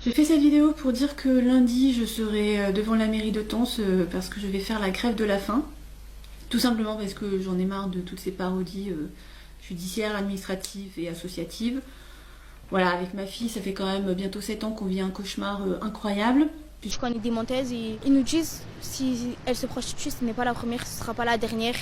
J'ai fait cette vidéo pour dire que lundi je serai devant la mairie de Tence parce que je vais faire la grève de la faim. Tout simplement parce que j'en ai marre de toutes ces parodies judiciaires, administratives et associatives. Voilà, avec ma fille, ça fait quand même bientôt 7 ans qu'on vit un cauchemar incroyable. Je connais des menteuses et ils nous disent si elle se prostitue, ce n'est pas la première, ce ne sera pas la dernière.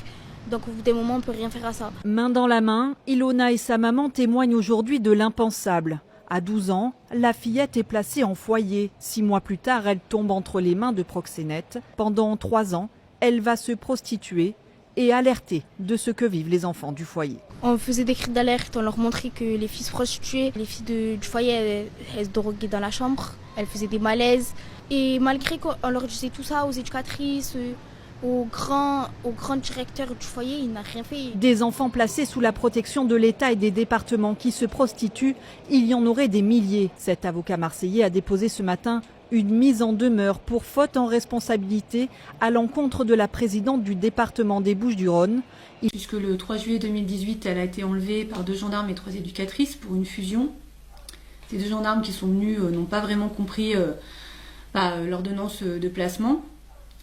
Donc au bout des moments, on ne peut rien faire à ça. Main dans la main, Ilona et sa maman témoignent aujourd'hui de l'impensable. À 12 ans, la fillette est placée en foyer. 6 mois plus tard, elle tombe entre les mains de proxénètes. Pendant 3 ans, elle va se prostituer et alerter de ce que vivent les enfants du foyer. On faisait des cris d'alerte, on leur montrait que les filles se prostituaient. Les filles du foyer, elles se droguaient dans la chambre, elles faisaient des malaises. Et malgré qu'on leur disait tout ça aux éducatrices, au grand directeur du foyer, il n'a rien fait. Des enfants placés sous la protection de l'État et des départements qui se prostituent, il y en aurait des milliers. Cet avocat marseillais a déposé ce matin une mise en demeure pour faute en responsabilité à l'encontre de la présidente du département des Bouches-du-Rhône. Puisque le 3 juillet 2018, elle a été enlevée par 2 gendarmes et 3 éducatrices pour une fusion. Ces 2 gendarmes qui sont venus n'ont pas vraiment compris l'ordonnance de placement.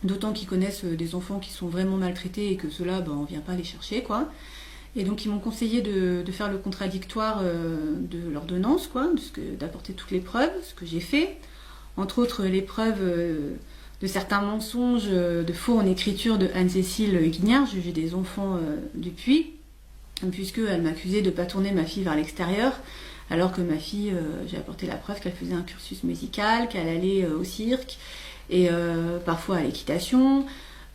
D'autant qu'ils connaissent des enfants qui sont vraiment maltraités et que ceux-là, on ne vient pas les chercher, quoi. Et donc ils m'ont conseillé de faire le contradictoire de l'ordonnance, quoi, d'apporter toutes les preuves, ce que j'ai fait. Entre autres, les preuves de certains mensonges de faux en écriture de Anne-Cécile Guignard, jugée des enfants du Puy, puisqu'elle m'accusait de ne pas tourner ma fille vers l'extérieur, alors que ma fille, j'ai apporté la preuve qu'elle faisait un cursus musical, qu'elle allait au cirque, et parfois à l'équitation,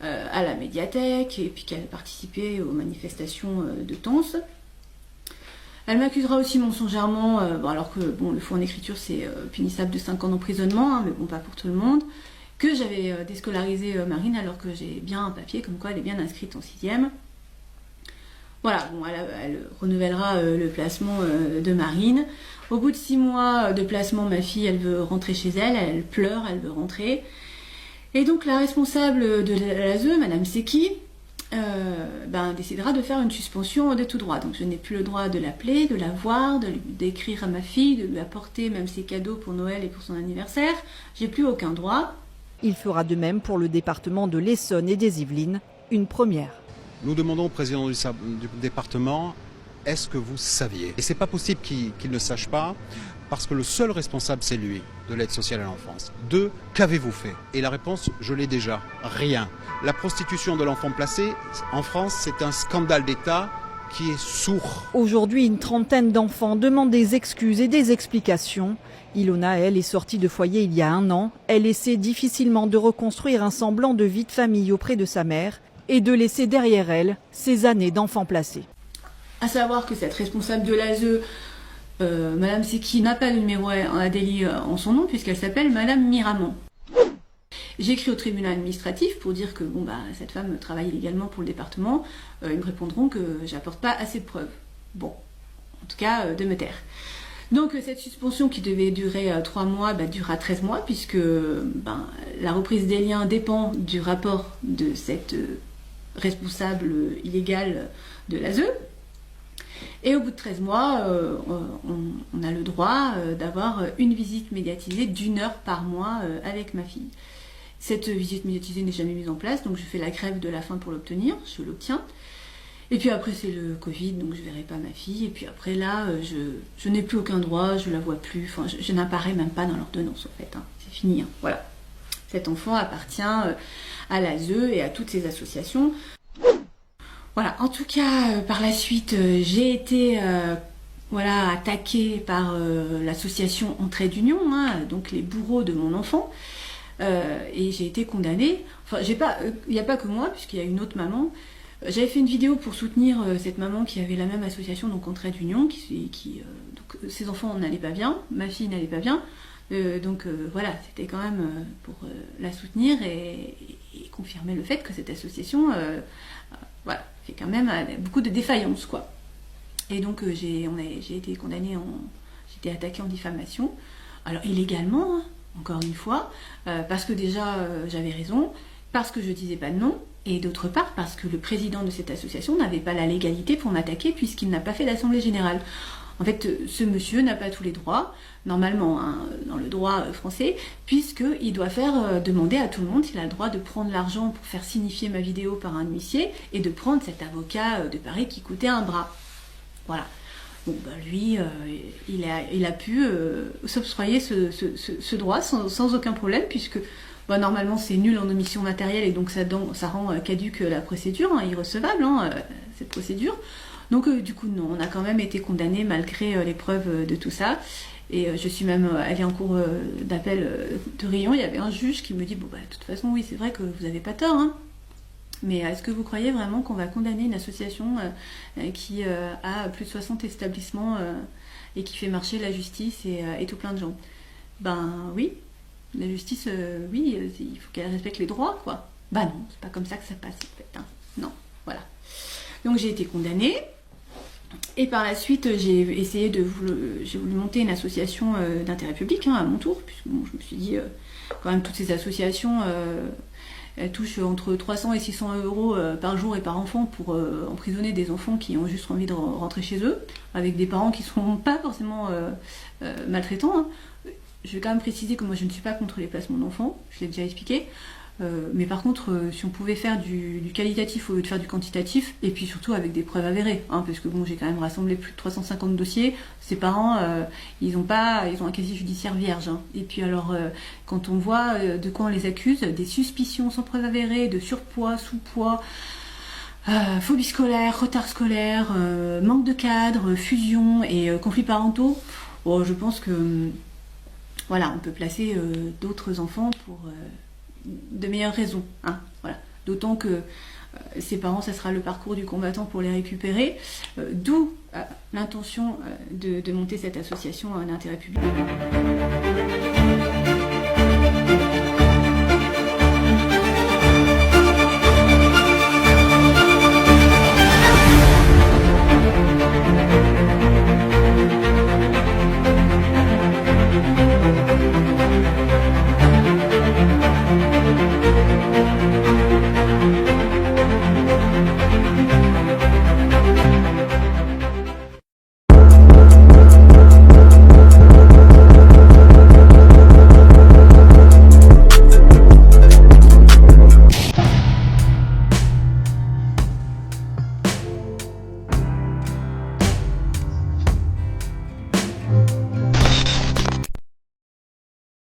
à la médiathèque, et puis qu'elle participait aux manifestations de Tence. Elle m'accusera aussi mensongèrement, alors que le faux en écriture c'est punissable de 5 ans d'emprisonnement, mais pas pour tout le monde, que j'avais déscolarisé Marine alors que j'ai bien un papier comme quoi elle est bien inscrite en 6e. Voilà, elle renouvellera le placement de Marine. Au bout de 6 mois de placement, ma fille, elle veut rentrer chez elle, elle pleure, elle veut rentrer. Et donc la responsable de l'ASE, Madame Seki, décidera de faire une suspension de tout droit. Donc je n'ai plus le droit de l'appeler, de la voir, d'écrire à ma fille, de lui apporter même ses cadeaux pour Noël et pour son anniversaire. J'ai plus aucun droit. Il fera de même pour le département de l'Essonne et des Yvelines, une première. Nous demandons au président du département, est-ce que vous saviez? Et c'est pas possible qu'il ne sache pas, parce que le seul responsable, c'est lui, de l'aide sociale à l'enfance. 2, qu'avez-vous fait? Et la réponse, je l'ai déjà, rien. La prostitution de l'enfant placé, en France, c'est un scandale d'État qui est sourd. Aujourd'hui, une trentaine d'enfants demandent des excuses et des explications. Ilona, elle, est sortie de foyer il y a 1 an. Elle essaie difficilement de reconstruire un semblant de vie de famille auprès de sa mère et de laisser derrière elle ses années d'enfants placés. À savoir que cette responsable de l'ASE, Madame Seki, n'a pas de numéro à délit en son nom puisqu'elle s'appelle Madame Miramont. J'écris au tribunal administratif pour dire que cette femme travaille illégalement pour le département. Ils me répondront que j'apporte pas assez de preuves. Bon, en tout cas, de me taire. Donc cette suspension qui devait durer 3 mois durera 13 mois puisque la reprise des liens dépend du rapport de cette responsable illégale de l'ASE. Et au bout de 13 mois, on a le droit d'avoir une visite médiatisée d'1 heure par mois avec ma fille. Cette visite médiatisée n'est jamais mise en place, donc je fais la grève de la faim pour l'obtenir, je l'obtiens. Et puis après c'est le Covid, donc je ne verrai pas ma fille. Et puis après là, je n'ai plus aucun droit, je ne la vois plus, je n'apparais même pas dans l'ordonnance en fait, c'est fini, voilà. Cet enfant appartient à l'ASE et à toutes ses associations. Voilà, en tout cas, par la suite, j'ai été attaquée par l'association Entraide Union, donc les bourreaux de mon enfant, et j'ai été condamnée. Enfin, il n'y a pas que moi, puisqu'il y a une autre maman. J'avais fait une vidéo pour soutenir cette maman qui avait la même association, donc Entraide Union, donc ses enfants n'allaient pas bien, ma fille n'allait pas bien. C'était quand même pour la soutenir et confirmer le fait que cette association fait quand même beaucoup de défaillances, quoi. Et donc j'ai été condamnée, j'ai été attaquée en diffamation, alors illégalement, encore une fois, parce que déjà j'avais raison, parce que je disais pas de nom, et d'autre part parce que le président de cette association n'avait pas la légalité pour m'attaquer puisqu'il n'a pas fait d'assemblée générale. En fait, ce monsieur n'a pas tous les droits, normalement, hein, dans le droit français, puisqu'il doit demander à tout le monde s'il a le droit de prendre l'argent pour faire signifier ma vidéo par un huissier et de prendre cet avocat de Paris qui coûtait un bras. Voilà. Bon, bah lui, il a pu s'octroyer ce droit sans aucun problème, puisque bah, normalement c'est nul en omission matérielle et donc ça rend caduque la procédure, hein, irrecevable, hein, cette procédure. Donc du coup, non, on a quand même été condamnés malgré les preuves de tout ça. Et je suis même allée en cour d'appel de Riom. Il y avait un juge qui me dit, bon, bah, de toute façon, oui, c'est vrai que vous n'avez pas tort, hein. Mais est-ce que vous croyez vraiment qu'on va condamner une association qui a plus de 60 établissements et qui fait marcher la justice et tout plein de gens? Ben oui, la justice, oui, il faut qu'elle respecte les droits, quoi. Ben non, c'est pas comme ça que ça passe, en fait, hein. Non, voilà. Donc j'ai été condamnée. Et par la suite, j'ai voulu monter une association d'intérêt public, hein, à mon tour, puisque bon, je me suis dit, quand même, toutes ces associations, elles touchent entre 300 et 600 euros par jour et par enfant pour emprisonner des enfants qui ont juste envie de rentrer chez eux, avec des parents qui ne sont pas forcément maltraitants, hein. Je vais quand même préciser que moi je ne suis pas contre les placements d'enfants, je l'ai déjà expliqué. Mais par contre, si on pouvait faire du qualitatif au lieu de faire du quantitatif, et puis surtout avec des preuves avérées, hein, parce que bon, j'ai quand même rassemblé plus de 350 dossiers, ces parents, ils ont un casier judiciaire vierge, hein. Et puis alors, quand on voit de quoi on les accuse, des suspicions sans preuve avérée, de surpoids, sous-poids, phobie scolaire, retard scolaire, manque de cadre, fusion et conflits parentaux, bon, je pense que voilà, on peut placer d'autres enfants pour de meilleures raisons, hein, voilà. D'autant que ces parents, ça sera le parcours du combattant pour les récupérer, d'où l'intention de monter cette association d'intérêt public.